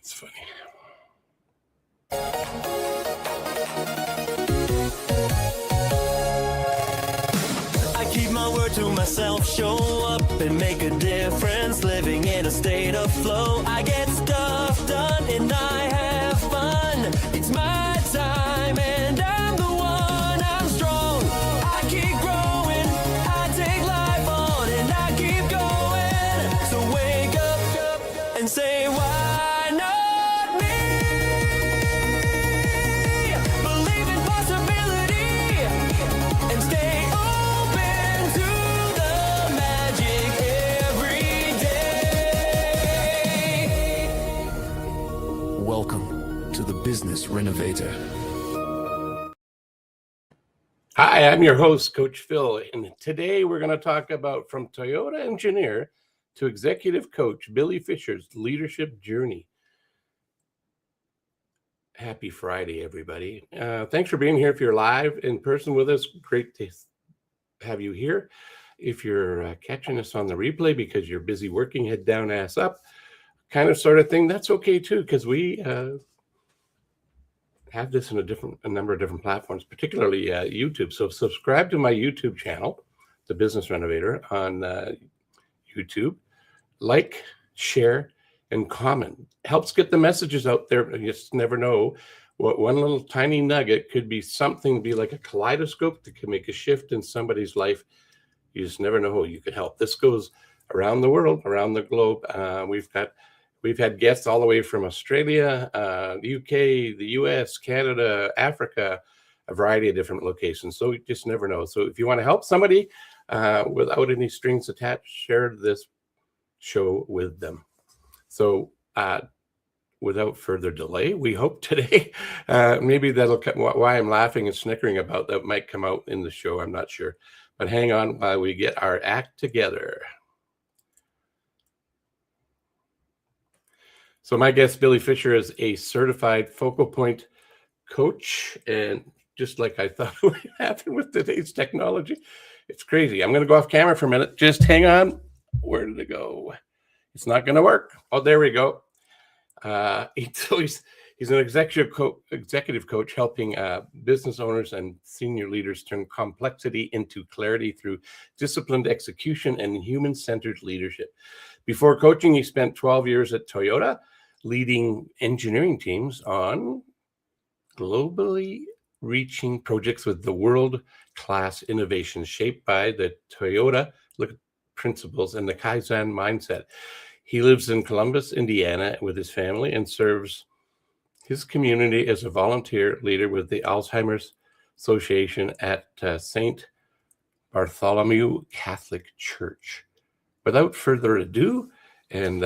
It's funny. I keep my word to myself, show up and make a difference, living in a state of flow. I get stuff done and I have fun. It's my time and I'm the one, I'm strong. I keep growing, I take life on and I keep going. So wake up and say why not me? Believe in possibility and stay open to the magic every day. Welcome to the Business Renovator. Hi, I'm your host, Coach Phil, and today we're going to talk about from Toyota engineer to executive coach, Billy Fischer's leadership journey. Happy Friday, everybody. Thanks for being here. If you're live in person with us, great to have you here. If you're catching us on the replay because you're busy working, head down, ass up, kind of sort of thing, that's okay too, because we have this in a number of different platforms, particularly YouTube. So subscribe to my YouTube channel, The Business Renovator, on YouTube. Like, share, and comment. Helps get the messages out there. You just never know what one little tiny nugget could be something, be like a kaleidoscope that can make a shift in somebody's life. You just never know who you can help. This goes around the world, around the globe. We've had guests all the way from Australia, the UK, the US, Canada, Africa, a variety of different locations. So you just never know. So if you want to help somebody without any strings attached, share this show with them. So without further delay, we hope today, maybe that'll come, why I'm laughing and snickering about that might come out in the show. I'm not sure. But hang on while we get our act together. So my guest, Billy Fischer, is a certified focal point coach. And just like I thought would happen with today's technology, it's crazy. I'm going to go off camera for a minute. Just hang on. Where did it go? It's not going to work. Oh, there we go. He's an executive coach helping business owners and senior leaders turn complexity into clarity through disciplined execution and human-centered leadership. Before coaching, he spent 12 years at Toyota, leading engineering teams on globally reaching projects with the world-class innovation shaped by the Toyota Principles and the Kaizen mindset. He lives in Columbus, Indiana with his family and serves his community as a volunteer leader with the Alzheimer's Association at St. Bartholomew Catholic Church. Without further ado, and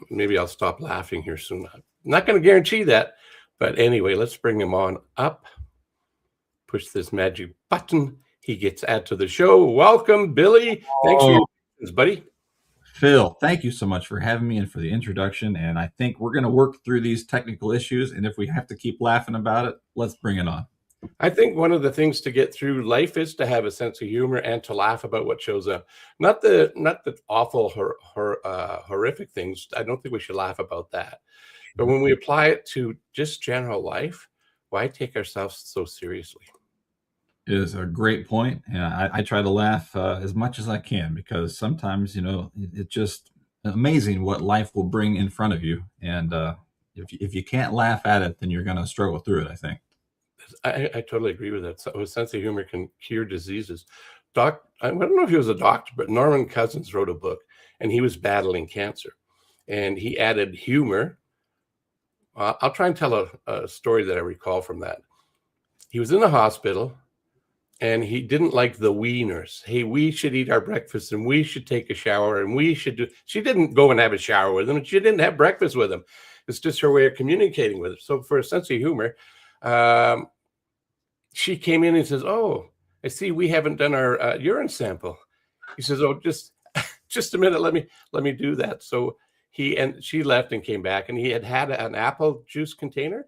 maybe I'll stop laughing here soon. I'm not going to guarantee that, but anyway, let's bring him on up. Push this magic button. He gets added to the show. Welcome, Billy. Thanks for your questions, buddy. Phil, thank you so much for having me and for the introduction. And I think we're going to work through these technical issues. And if we have to keep laughing about it, let's bring it on. I think one of the things to get through life is to have a sense of humor and to laugh about what shows up. Not the awful, horrific things. I don't think we should laugh about that. But when we apply it to just general life, why take ourselves so seriously? It is a great point. And I try to laugh as much as I can, because sometimes, it's just amazing what life will bring in front of you. And if you can't laugh at it, then you're going to struggle through it, I think. I totally agree with that. So a sense of humor can cure diseases. I don't know if he was a doctor, but Norman Cousins wrote a book, and he was battling cancer. And he added humor. I'll try and tell a story that I recall from that. He was in the hospital, and he didn't like the we nurse. Hey, we should eat our breakfast, and we should take a shower, and we should do. She didn't go and have a shower with him, and she didn't have breakfast with him. It's just her way of communicating with him. So for a sense of humor, she came in and says, "Oh, I see we haven't done our urine sample." He says, "Oh, just a minute. Let me do that." So she left and came back, and he had an apple juice container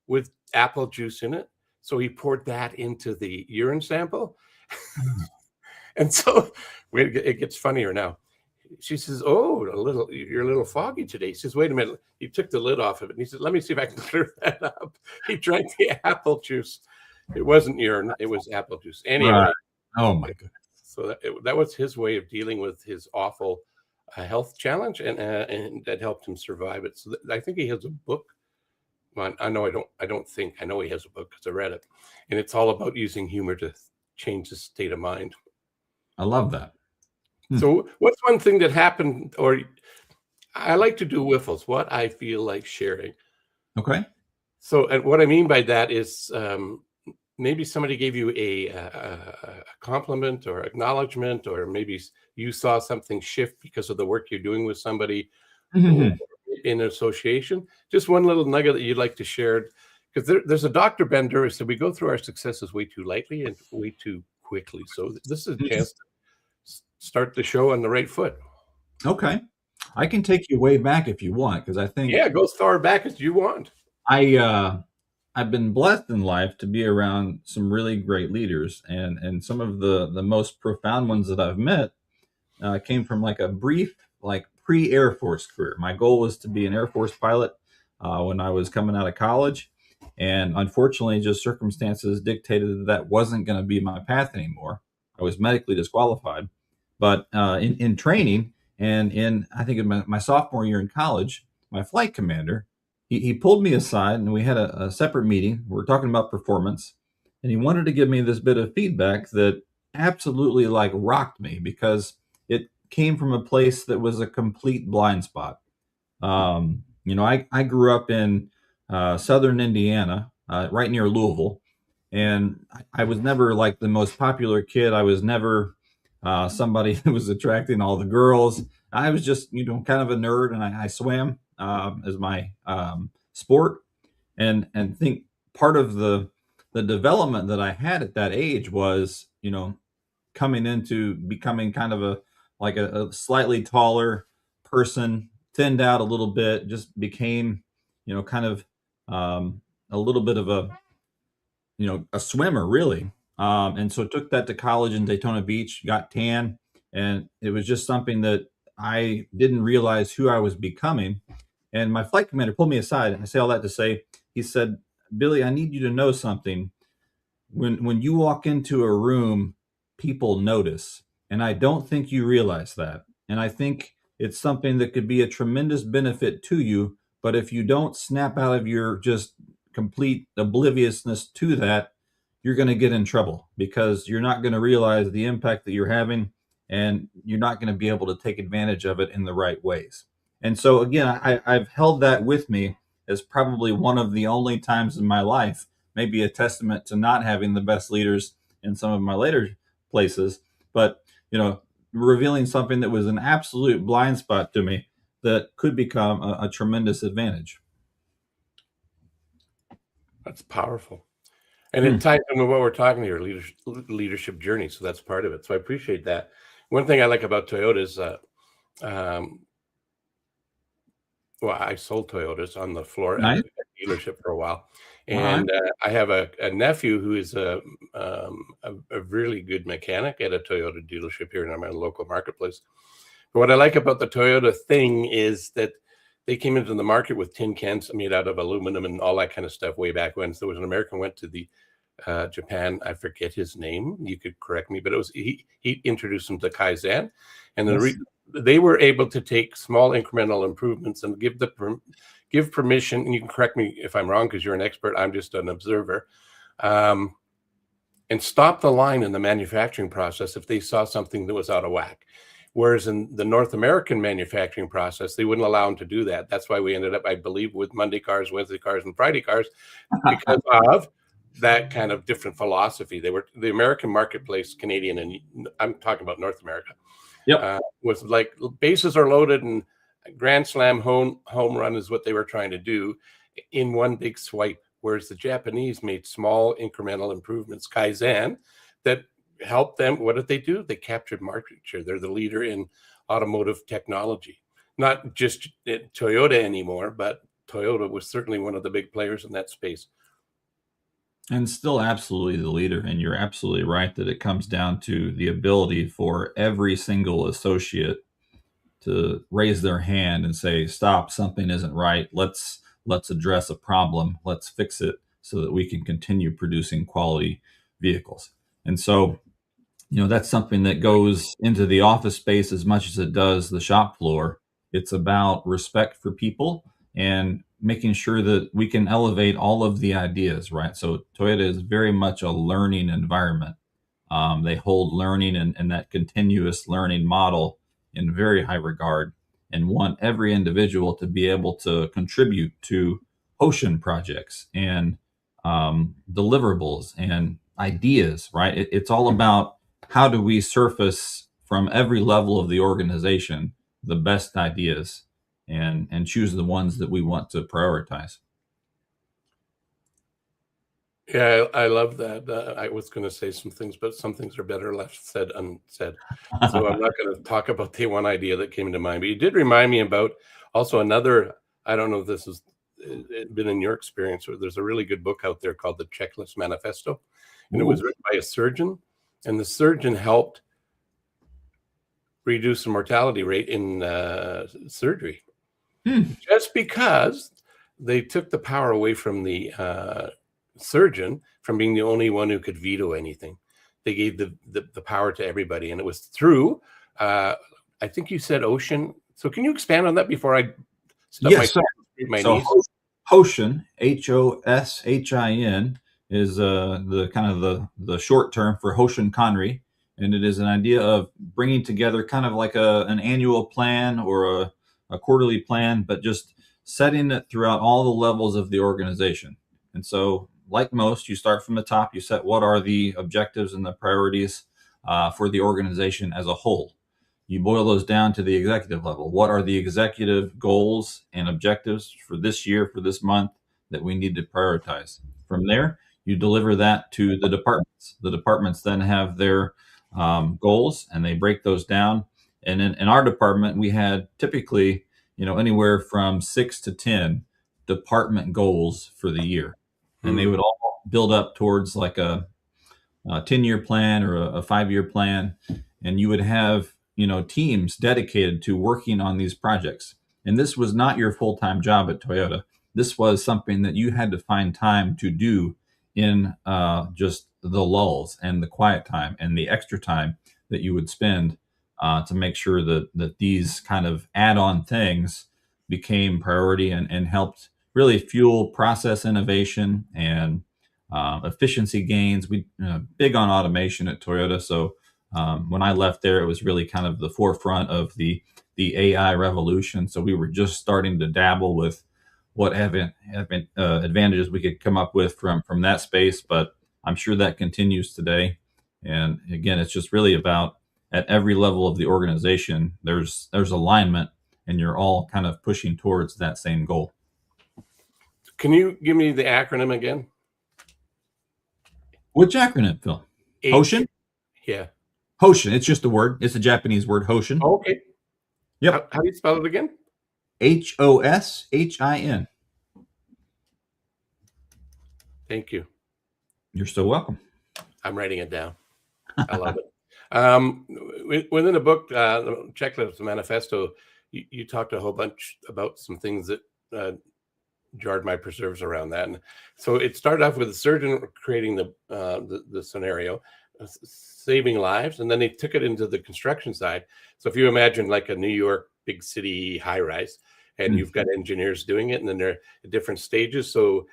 with apple juice in it. So he poured that into the urine sample. And so it gets funnier now. She says, "Oh, you're a little foggy today." He says, "Wait a minute." He took the lid off of it, and he said, "Let me see if I can clear that up." He drank the apple juice. It wasn't urine; it was apple juice. Anyway, Right. Oh my goodness. so that was his way of dealing with his awful health challenge, and that helped him survive it. So I think he has a book. Well, I know I don't think I know he has a book because I read it, and it's all about using humor to change the state of mind. I love that. So, what's one thing that happened, or I like to do whiffles, what I feel like sharing. Okay. So, and what I mean by that is maybe somebody gave you a compliment or acknowledgement, or maybe you saw something shift because of the work you're doing with somebody Mhm. in association. Just one little nugget that you'd like to share. Because there's a Dr. Ben Dura said we go through our successes way too lightly and way too quickly. So, this is a chance to start the show on the right foot. Okay. I can take you way back if you want, because I think Yeah, go as far back as you want. I've been blessed in life to be around some really great leaders, and some of the most profound ones that I've met came from like a brief like pre-Air Force career. My goal was to be an Air Force pilot when I was coming out of college, and unfortunately, just circumstances dictated that that wasn't going to be my path anymore. I was medically disqualified, but in training and in I think in my sophomore year in college, my flight commander he pulled me aside and we had a separate meeting. We were talking about performance, and he wanted to give me this bit of feedback that absolutely like rocked me because it came from a place that was a complete blind spot. I grew up in southern Indiana, right near Louisville, and I was never like the most popular kid. I was never somebody that was attracting all the girls. I was just, kind of a nerd, and I swam as my sport, and think part of the development that I had at that age was, coming into becoming kind of a slightly taller person, thinned out a little bit, just became, kind of a little bit of a swimmer really. And so took that to college in Daytona Beach, got tan, and it was just something that I didn't realize who I was becoming. And my flight commander pulled me aside, and I say all that to say, he said, "Billy, I need you to know something. When you walk into a room, people notice, and I don't think you realize that. And I think it's something that could be a tremendous benefit to you, but if you don't snap out of your just complete obliviousness to that, you're going to get in trouble because you're not going to realize the impact that you're having, and you're not going to be able to take advantage of it in the right ways." And so again, I've held that with me as probably one of the only times in my life, maybe a testament to not having the best leaders in some of my later places, but revealing something that was an absolute blind spot to me that could become a tremendous advantage. That's powerful. And it ties in with what we're talking here, leadership journey. So that's part of it. So I appreciate that. One thing I like about Toyota is, well, I sold Toyotas on the floor at Nice. the dealership for a while. Uh-huh. And I have a nephew who is a really good mechanic at a Toyota dealership here in our local marketplace. But what I like about the Toyota thing is that they came into the market with tin cans made out of aluminum and all that kind of stuff way back when. So there was an American went to the Japan. I forget his name. You could correct me, but it was he introduced them to Kaizen, and Yes. they were able to take small incremental improvements and give permission. And you can correct me if I'm wrong because you're an expert. I'm just an observer. And stop the line in the manufacturing process if they saw something that was out of whack. Whereas in the North American manufacturing process, they wouldn't allow them to do that. That's why we ended up, I believe, with Monday cars, Wednesday cars, and Friday cars, because of that kind of different philosophy. They were the American marketplace, Canadian, and I'm talking about North America. Yep. Was like bases are loaded and grand slam home run is what they were trying to do in one big swipe. Whereas the Japanese made small incremental improvements, Kaizen, that helped them. What did they do? They captured market share. They're the leader in automotive technology, not just at Toyota anymore, but Toyota was certainly one of the big players in that space. And still absolutely the leader. And you're absolutely right that it comes down to the ability for every single associate to raise their hand and say, "Stop! Something isn't right. Let's address a problem. Let's fix it so that we can continue producing quality vehicles." And so, that's something that goes into the office space as much as it does the shop floor. It's about respect for people and making sure that we can elevate all of the ideas, right? So Toyota is very much a learning environment. They hold learning and that continuous learning model in very high regard, and want every individual to be able to contribute to ocean projects and deliverables and ideas, right? It's all about how do we surface from every level of the organization the best ideas and choose the ones that we want to prioritize. Yeah, I love that. I was going to say some things, but some things are better left said unsaid. So I'm not going to talk about the one idea that came to mind. But you did remind me about also another. I don't know if this has been in your experience, or there's a really good book out there called The Checklist Manifesto, and it was written by a surgeon, and the surgeon helped reduce the mortality rate in surgery, just because they took the power away from the surgeon from being the only one who could veto anything. They gave the power to everybody, and it was through I think you said ocean. So can you expand on that before I stub my knees? Hoshin, Hoshin, is the kind of the short term for Hoshin Kanri, and it is an idea of bringing together kind of like an annual plan or a quarterly plan, but just setting it throughout all the levels of the organization. And so, like most, you start from the top. You set what are the objectives and the priorities for the organization as a whole. You boil those down to the executive level. What are the executive goals and objectives for this year, for this month, that we need to prioritize? From there, you deliver that to the departments. The departments then have their goals, and they break those down. And in our department, we had typically, anywhere from 6 to 10 department goals for the year. And they would all build up towards like a 10-year plan or a 5-year plan. And you would have, teams dedicated to working on these projects. And this was not your full-time job at Toyota. This was something that you had to find time to do in just the lulls and the quiet time and the extra time that you would spend to make sure that these kind of add-on things became priority and helped really fuel process innovation and efficiency gains. We big on automation at Toyota. So when I left there, it was really kind of the forefront of the AI revolution. So we were just starting to dabble with what advantages we could come up with from that space. But I'm sure that continues today. And again, it's just really about at every level of the organization, there's alignment, and you're all kind of pushing towards that same goal. Can you give me the acronym again? Which acronym, Phil? Hoshin? Yeah. Hoshin. It's just a word. It's a Japanese word, Hoshin. Oh, okay. Yep. How do you spell it again? Hoshin. Thank you. You're so welcome. I'm writing it down. I love it. Within the book, the Checklist Manifesto, you talked a whole bunch about some things that jarred my preserves around that. And so it started off with the surgeon creating the scenario, saving lives, and then they took it into the construction side. So if you imagine like a New York big city high rise, and you've got engineers doing it, and then they're at different stages. So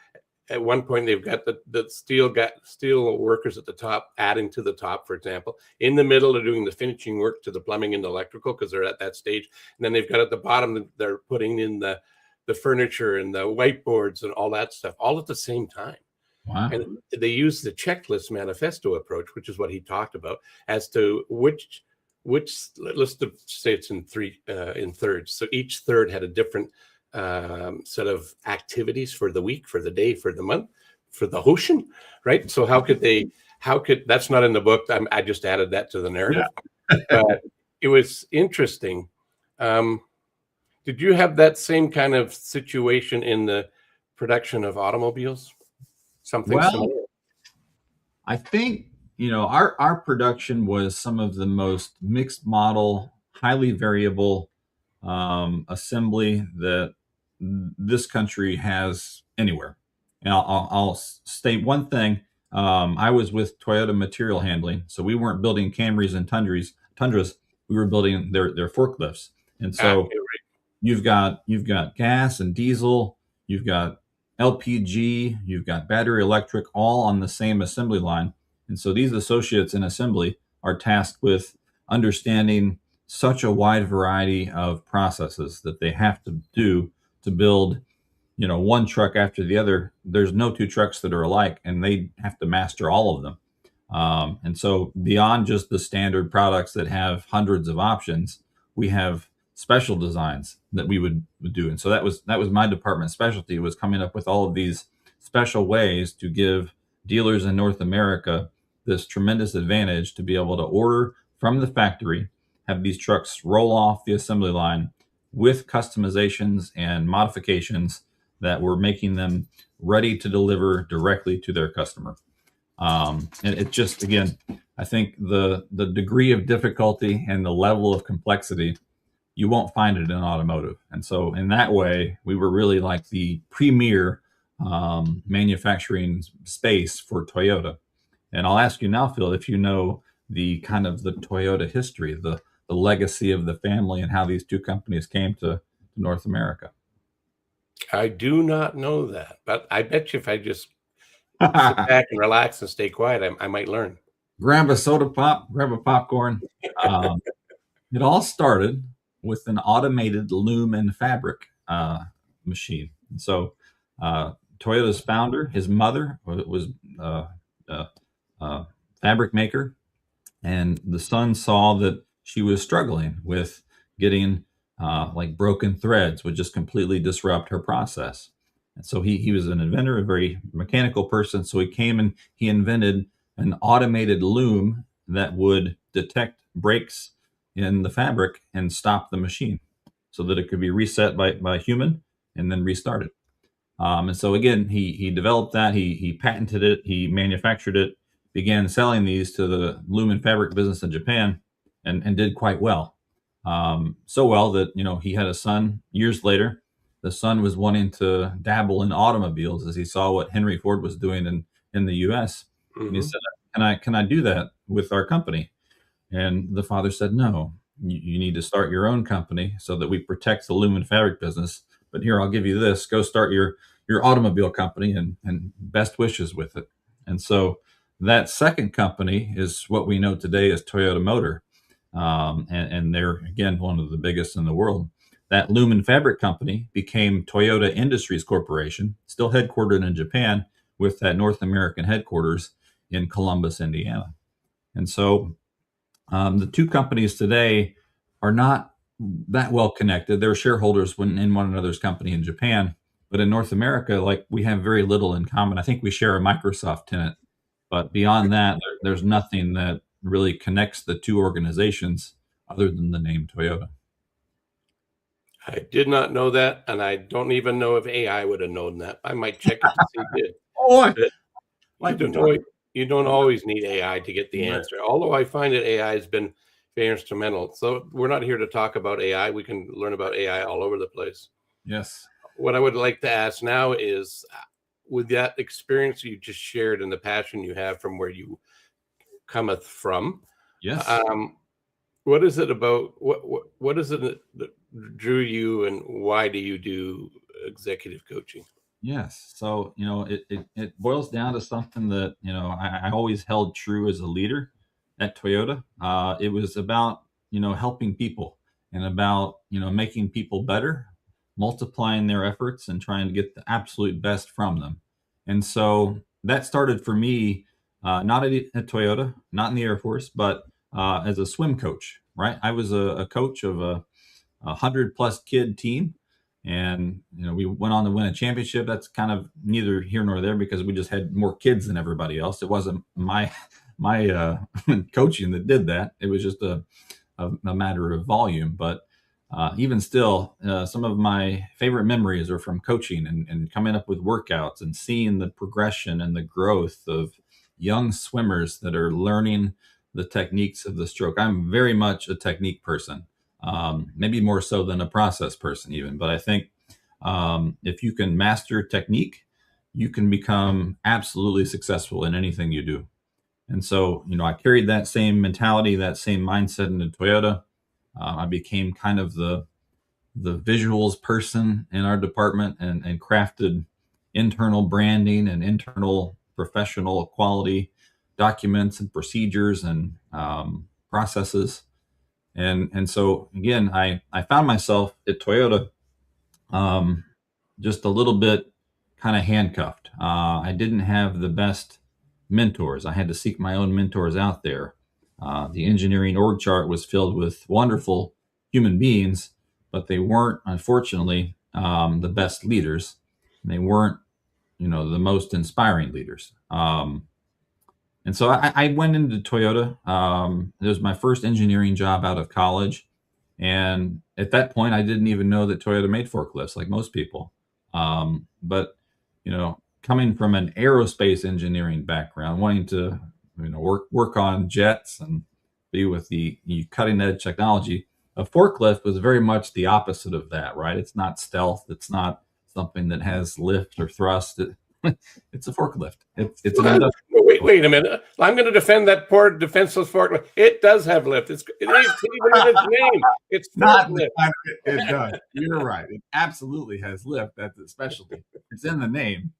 at one point they've got the steel workers at the top adding to the top, for example. In the middle, they're doing the finishing work to the plumbing and the electrical because they're at that stage. And then they've got at the bottom, they're putting in the furniture and the whiteboards and all that stuff, all at the same time. Wow. And they use the checklist manifesto approach, which is what he talked about, as to which let's say it's in thirds. So each third had a different set of activities for the week, for the day, for the month, for the Hoshin, right? So how could that's not in the book. I just added that to the narrative. Yeah. It was interesting. Did you have that same kind of situation in the production of automobiles? Something similar? I think, our production was some of the most mixed model, highly variable assembly that this country has anywhere. And I'll state one thing. I was with Toyota Material Handling, so we weren't building Camrys and Tundras. We were building their forklifts. And so you've got gas and diesel, you've got LPG, you've got battery electric, all on the same assembly line. And so these associates in assembly are tasked with understanding such a wide variety of processes that they have to do to build, one truck after the other. There's no two trucks that are alike, and they have to master all of them. And so beyond just the standard products that have hundreds of options, we have special designs that we would do. And so that was my department specialty, was coming up with all of these special ways to give dealers in North America this tremendous advantage to be able to order from the factory, have these trucks roll off the assembly line with customizations and modifications that were making them ready to deliver directly to their customer. And it just, again, I think the degree of difficulty and the level of complexity, you won't find it in automotive. And so in that way, we were really like the premier manufacturing space for Toyota. And I'll ask you now, Phil, if you know the kind of the Toyota history, the legacy of the family, and how these two companies came to North America. I do not know that, but I bet you if I just sit back and relax and stay quiet, I might learn. Grab a soda pop, grab a popcorn. It all started with an automated loom and fabric machine. And so Toyota's founder, his mother was a fabric maker, and the son saw that she was struggling with getting like broken threads would just completely disrupt her process. And so he was an inventor, a very mechanical person. So he came and he invented an automated loom that would detect breaks in the fabric and stop the machine so that it could be reset by a human and then restarted. And so again, he developed that, he patented it, he manufactured it, began selling these to the loom and fabric business in Japan, and did quite well. So well that, he had a son years later. The son was wanting to dabble in automobiles as he saw what Henry Ford was doing in the US. And he said, can I do that with our company? And the father said, no, you need to start your own company so that we protect the loom and fabric business. But here, I'll give you this, go start your automobile company, and best wishes with it. And so that second company is what we know today as Toyota Motor. And they're, again, one of the biggest in the world. That loom and fabric company became Toyota Industries Corporation, still headquartered in Japan, with that North American headquarters in Columbus, Indiana. And so the two companies today are not that well connected. They're shareholders in one another's company in Japan, but in North America, like, we have very little in common. I think we share a Microsoft tenant, but beyond that, there's nothing that really connects the two organizations other than the name Toyota. I did not know that, and I don't even know if AI would have known that. I might check it to see if it did. You don't always need AI to get the answer, although I find that AI has been very instrumental. So we're not here to talk about AI. We can learn about AI all over the place. Yes. What I would like to ask now is, with that experience you just shared and the passion you have from where you cometh from, yes, what is it about what is it that drew you, and why do you do executive coaching? Yes. So, it boils down to something that, I always held true as a leader at Toyota. It was about, helping people, and about, making people better, multiplying their efforts, and trying to get the absolute best from them. And so that started for me, not at Toyota, not in the Air Force, but as a swim coach, right? I was a coach of a 100+ kid team. And, we went on to win a championship. That's kind of neither here nor there, because we just had more kids than everybody else. It wasn't my coaching that did that. It was just a matter of volume. But even still, some of my favorite memories are from coaching and coming up with workouts and seeing the progression and the growth of young swimmers that are learning the techniques of the stroke. I'm very much a technique person. maybe more so than a process person even. But I think if you can master technique, you can become absolutely successful in anything you do. And so, I carried that same mentality, that same mindset into Toyota. I became kind of the visuals person in our department, and crafted internal branding and internal professional quality documents and procedures and processes. And so again, I found myself at Toyota just a little bit kind of handcuffed. I didn't have the best mentors. I had to seek my own mentors out there. The engineering org chart was filled with wonderful human beings, but they weren't, unfortunately, the best leaders. They weren't, the most inspiring leaders. And so I went into Toyota. It was my first engineering job out of college. And at that point, I didn't even know that Toyota made forklifts like most people. But, coming from an aerospace engineering background, wanting to, work on jets and be with the cutting edge technology, a forklift was very much the opposite of that, right? It's not stealth. It's not something that has lift or thrust. It's a forklift. It's an industrial. Wait a minute. I'm going to defend that poor defenseless forklift. It does have lift. It's even in its name. It's Not forklift. it does. You're right. It absolutely has lift. That's its specialty. It's in the name.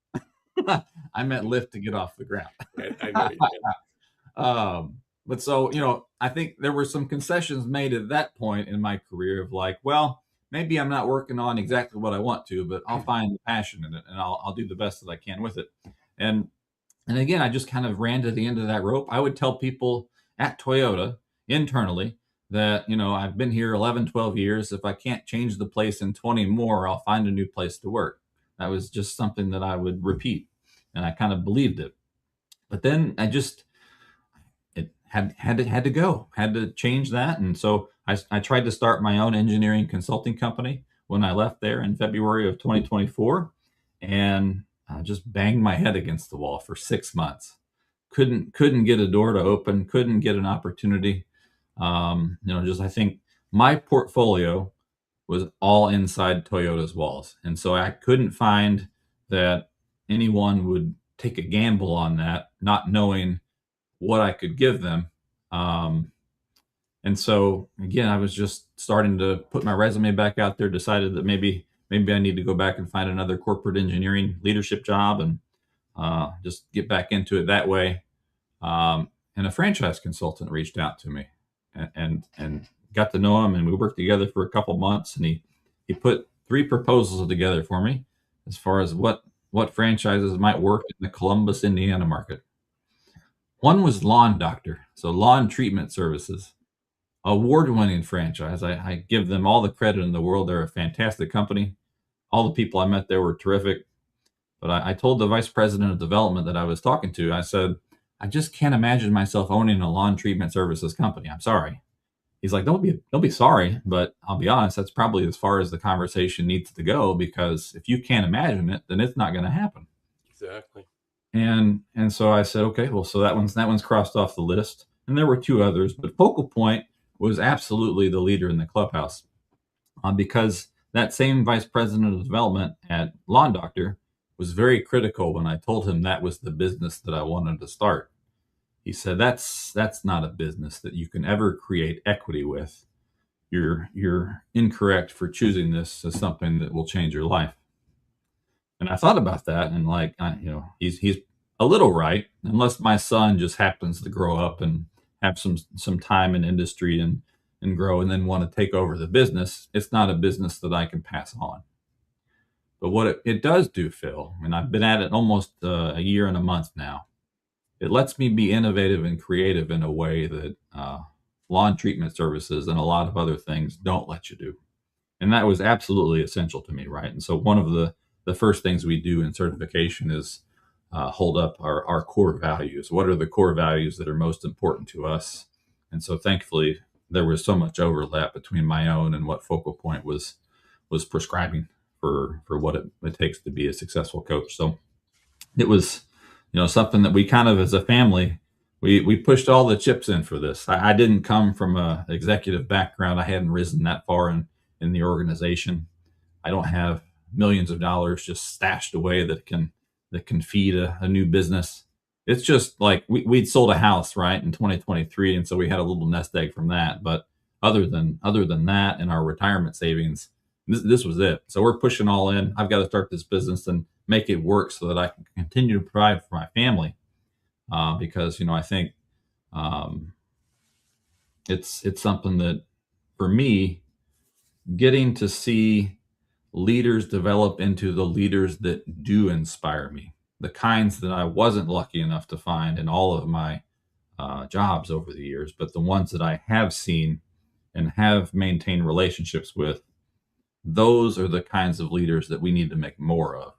I meant lift to get off the ground. I know you did. But so, I think there were some concessions made at that point in my career of like, well, maybe I'm not working on exactly what I want to, but I'll find the passion in it, and I'll do the best that I can with it. And again, I just kind of ran to the end of that rope. I would tell people at Toyota internally that, I've been here 11, 12 years. If I can't change the place in 20 more, I'll find a new place to work. That was just something that I would repeat, and I kind of believed it. But then it had to go, had to change that. And so I tried to start my own engineering consulting company when I left there in February of 2024, and I just banged my head against the wall for 6 months. Couldn't get a door to open, couldn't get an opportunity. I think my portfolio was all inside Toyota's walls. And so I couldn't find that anyone would take a gamble on that, not knowing what I could give them. And so again, I was just starting to put my resume back out there, decided that maybe I need to go back and find another corporate engineering leadership job and just get back into it that way. And a franchise consultant reached out to me and got to know him, and we worked together for a couple months, and he put 3 proposals together for me as far as what franchises might work in the Columbus, Indiana market. One was Lawn Doctor, so lawn treatment services. Award-winning franchise. I give them all the credit in the world. They're a fantastic company. All the people I met there were terrific. But I told the vice president of development that I was talking to, I said, I just can't imagine myself owning a lawn treatment services company. I'm sorry. He's like, don't be sorry, but I'll be honest, that's probably as far as the conversation needs to go, because if you can't imagine it, then it's not going to happen. Exactly. And so I said, okay, well, so that one's crossed off the list. And there were 2 others, but Focal Point was absolutely the leader in the clubhouse, because that same vice president of development at Lawn Doctor was very critical when I told him that was the business that I wanted to start. He said, that's not a business that you can ever create equity with. You're incorrect for choosing this as something that will change your life. And I thought about that, and he's a little right, unless my son just happens to grow up and have some time in industry and grow and then want to take over the business. It's not a business that I can pass on. But what it does do, Phil, and I've been at it almost a year and a month now, it lets me be innovative and creative in a way that lawn treatment services and a lot of other things don't let you do. And that was absolutely essential to me, right? And so one of the first things we do in certification is hold up our core values. What are the core values that are most important to us? And so thankfully, there was so much overlap between my own and what Focal Point was prescribing for what it takes to be a successful coach. So it was, something that we kind of as a family we pushed all the chips in for this. I didn't come from a executive background. I hadn't risen that far in the organization. I don't have millions of dollars just stashed away that can feed a new business. It's just like we'd sold a house right in 2023, and so we had a little nest egg from that. But other than that and our retirement savings, this was it. So we're pushing all in. I've got to start this business and make it work so that I can continue to provide for my family. Because I think um, it's something that for me, getting to see leaders develop into the leaders that do inspire me, the kinds that I wasn't lucky enough to find in all of my jobs over the years, but the ones that I have seen and have maintained relationships with, those are the kinds of leaders that we need to make more of.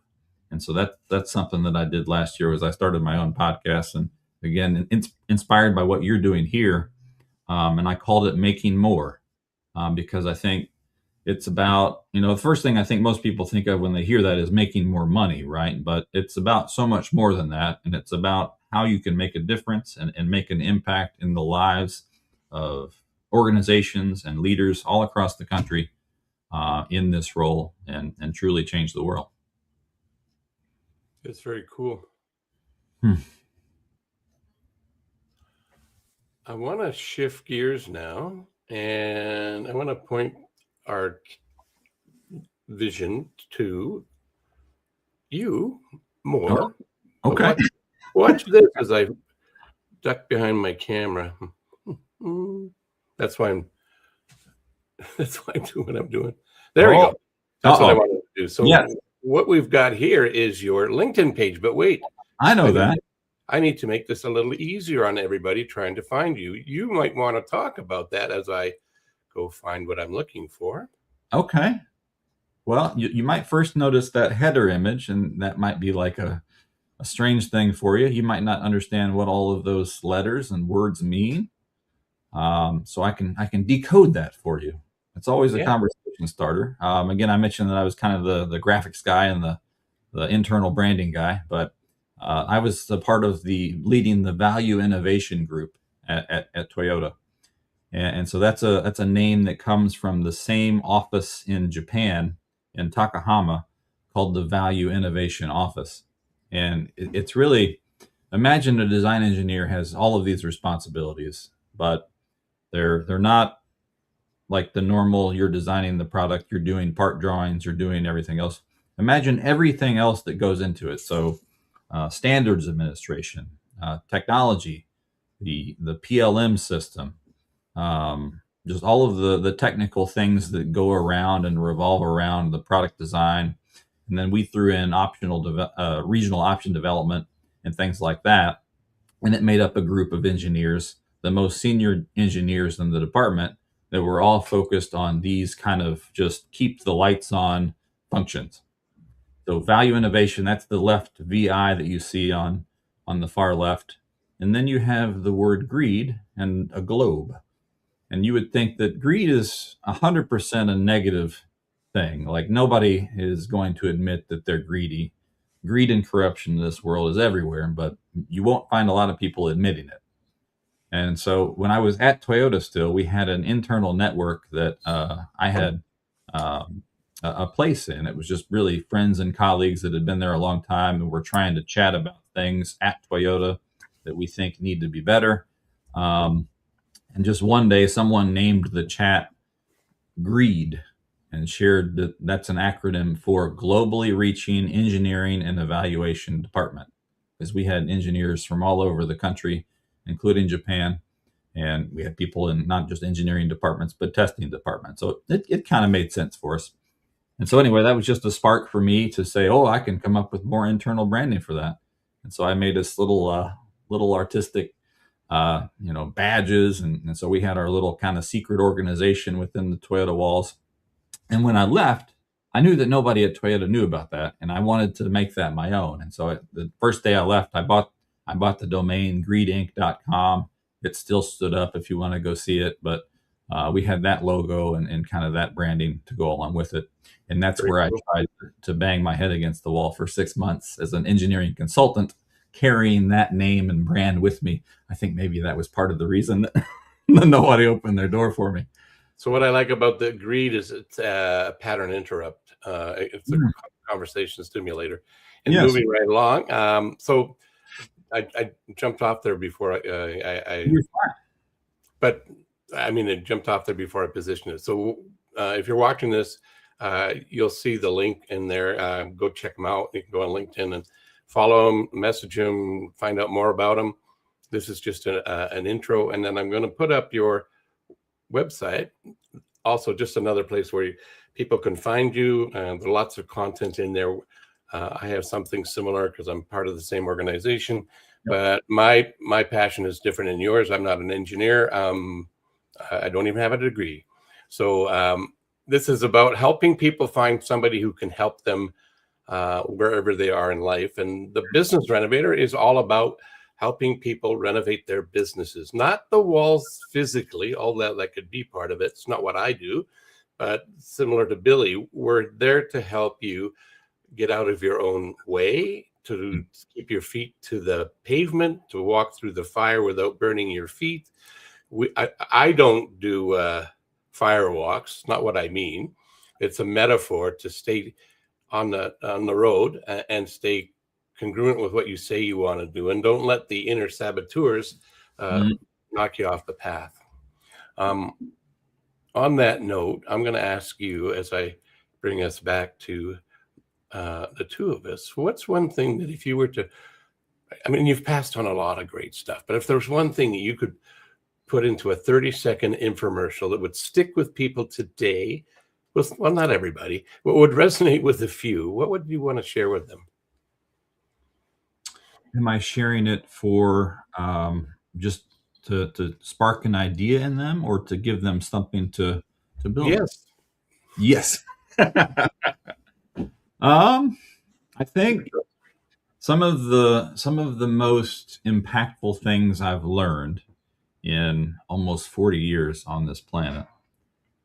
And so that's something that I did last year was I started my own podcast, and again, inspired by what you're doing here. And I called it Making More, because I think it's about, the first thing I think most people think of when they hear that is making more money, right? But it's about so much more than that. And it's about how you can make a difference and make an impact in the lives of organizations and leaders all across the country in this role and truly change the world. It's very cool. I want to shift gears now, and I want to point our vision to you more. Oh, okay. Watch this as I duck behind my camera. That's why I'm doing what I'm doing. There we go. That's what I wanted to do. So what we've got here is your LinkedIn page, but wait. I know that. I need to make this a little easier on everybody trying to find you. You might want to talk about that as I go find what I'm looking for. Okay. Well, you might first notice that header image, and that might be like a strange thing for you. You might not understand what all of those letters and words mean. So I can decode that for you. It's always a conversation starter. Again, I mentioned that I was kind of the graphics guy and the internal branding guy, but I was a part of leading the value innovation group at Toyota. And so that's a name that comes from the same office in Japan, in Takahama, called the Value Innovation Office. And it's really, imagine a design engineer has all of these responsibilities, but they're not like the normal, you're designing the product, you're doing part drawings, you're doing everything else. Imagine everything else that goes into it. So standards administration, technology, the PLM system, just all of the technical things that go around and revolve around the product design. And then we threw in regional option development and things like that. And it made up a group of engineers, the most senior engineers in the department, that were all focused on these kind of just keep the lights on functions. So value innovation, that's the left VI that you see on the far left. And then you have the word greed and a globe. And you would think that greed is 100% a negative thing. Like nobody is going to admit that they're greedy. Greed and corruption in this world is everywhere, but you won't find a lot of people admitting it. And so when I was at Toyota still, we had an internal network that I had a place in. It was just really friends and colleagues that had been there a long time, and we're trying to chat about things at Toyota that we think need to be better. And just one day, someone named the chat GREED and shared that that's an acronym for Globally Reaching Engineering and Evaluation Department, because we had engineers from all over the country, including Japan, and we had people in not just engineering departments, but testing departments. So it kind of made sense for us. And so anyway, that was just a spark for me to say, oh, I can come up with more internal branding for that. And so I made this little artistic badges. And so we had our little kind of secret organization within the Toyota walls. And when I left, I knew that nobody at Toyota knew about that. And I wanted to make that my own. And so the first day I left, I bought the domain greedinc.com. It still stood up if you want to go see it. But we had that logo and kind of that branding to go along with it. And that's where I tried to bang my head against the wall for 6 months as an engineering consultant, carrying that name and brand with me. I think maybe that was part of the reason that nobody opened their door for me. So what I like about the greed is it's a pattern interrupt. It's a conversation stimulator. And Yes. moving right along. So I jumped off there before You're fine. but I mean, it jumped off there before I positioned it. So if you're watching this, you'll see the link in there. Go check them out. You can go on LinkedIn and follow them, message them, find out more about them. This is just an intro. And then I'm going to put up your website. Also, just another place where people can find you. There's lots of content in there. I have something similar because I'm part of the same organization. But my passion is different than yours. I'm not an engineer. I don't even have a degree. So this is about helping people find somebody who can help them wherever they are in life. And the Business Renovator is all about helping people renovate their businesses, not the walls physically, although that could be part of it. It's not what I do, but similar to Billy, we're there to help you get out of your own way, to keep your feet to the pavement, to walk through the fire without burning your feet. I don't do fire walks, not what I mean. It's a metaphor to stay on the road and stay congruent with what you say you want to do, and don't let the inner saboteurs knock you off the path. On that note, I'm going to ask you, as I bring us back to the two of us, what's one thing that if you were to, I mean, you've passed on a lot of great stuff, but if there's one thing that you could put into a 30-second infomercial that would stick with people today, well, not everybody, but would resonate with a few, what would you want to share with them? Am I sharing it for just to spark an idea in them, or to give them something to build? Yes. I think some of the most impactful things I've learned in almost 40 years on this planet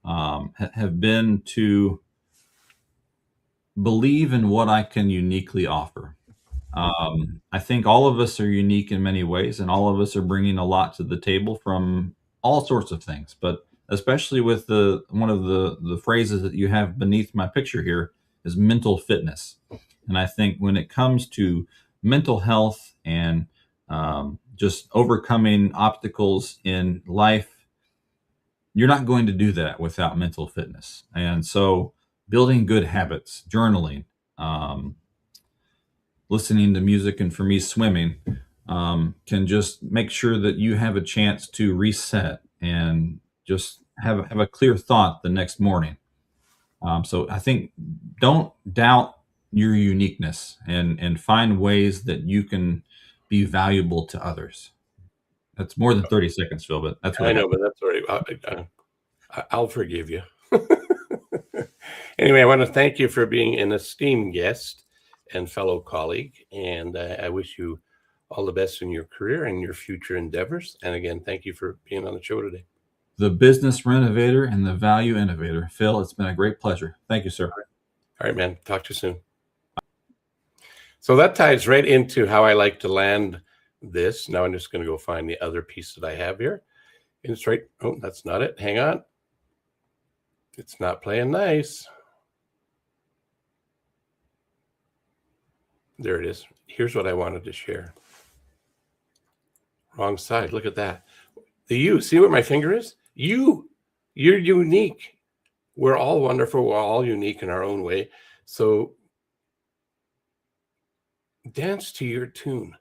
have been to believe in what I can uniquely offer. I think all of us are unique in many ways, and all of us are bringing a lot to the table from all sorts of things, but especially with one of the phrases that you have beneath my picture here is mental fitness. And I think when it comes to mental health and just overcoming obstacles in life, you're not going to do that without mental fitness. And so building good habits, journaling, listening to music, and for me, swimming, can just make sure that you have a chance to reset and just have a clear thought the next morning. So I think don't doubt your uniqueness, and find ways that you can be valuable to others. That's more than 30 seconds, Phil, but that's what I know, but that's all right. I'll forgive you. Anyway, I want to thank you for being an esteemed guest and fellow colleague, and I wish you all the best in your career and your future endeavors. And again, thank you for being on the show today. The Business Renovator and the Value Innovator. Phil, it's been a great pleasure. Thank you, sir. All right, man. Talk to you soon. So that ties right into how I like to land this. Now I'm just going to go find the other piece that I have here. And it's right. Oh, that's not it. Hang on. It's not playing nice. There it is. Here's what I wanted to share. Wrong side. Look at that. The you. See where my finger is? You're unique. We're all wonderful. We're all unique in our own way. So dance to your tune,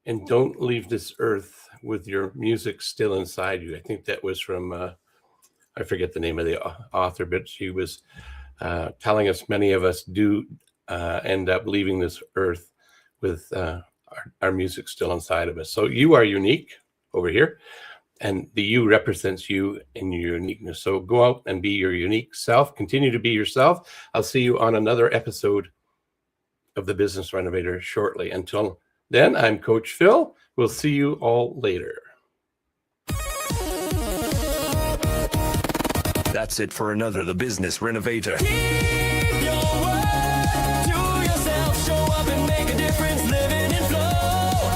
and don't leave this earth with your music still inside you. I think that was from, I forget the name of the author, but she was telling us many of us do end up leaving this earth with our music still inside of us. So you are unique over here, and the you represents you and your uniqueness. So go out and be your unique self. Continue to be yourself. I'll see you on another episode of the Business Renovator shortly. Until then, I'm Coach Phil. We'll see you all later. That's it for another The Business Renovator. Keep your word to yourself. Show up and make a difference. Living in flow.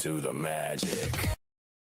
to the magic.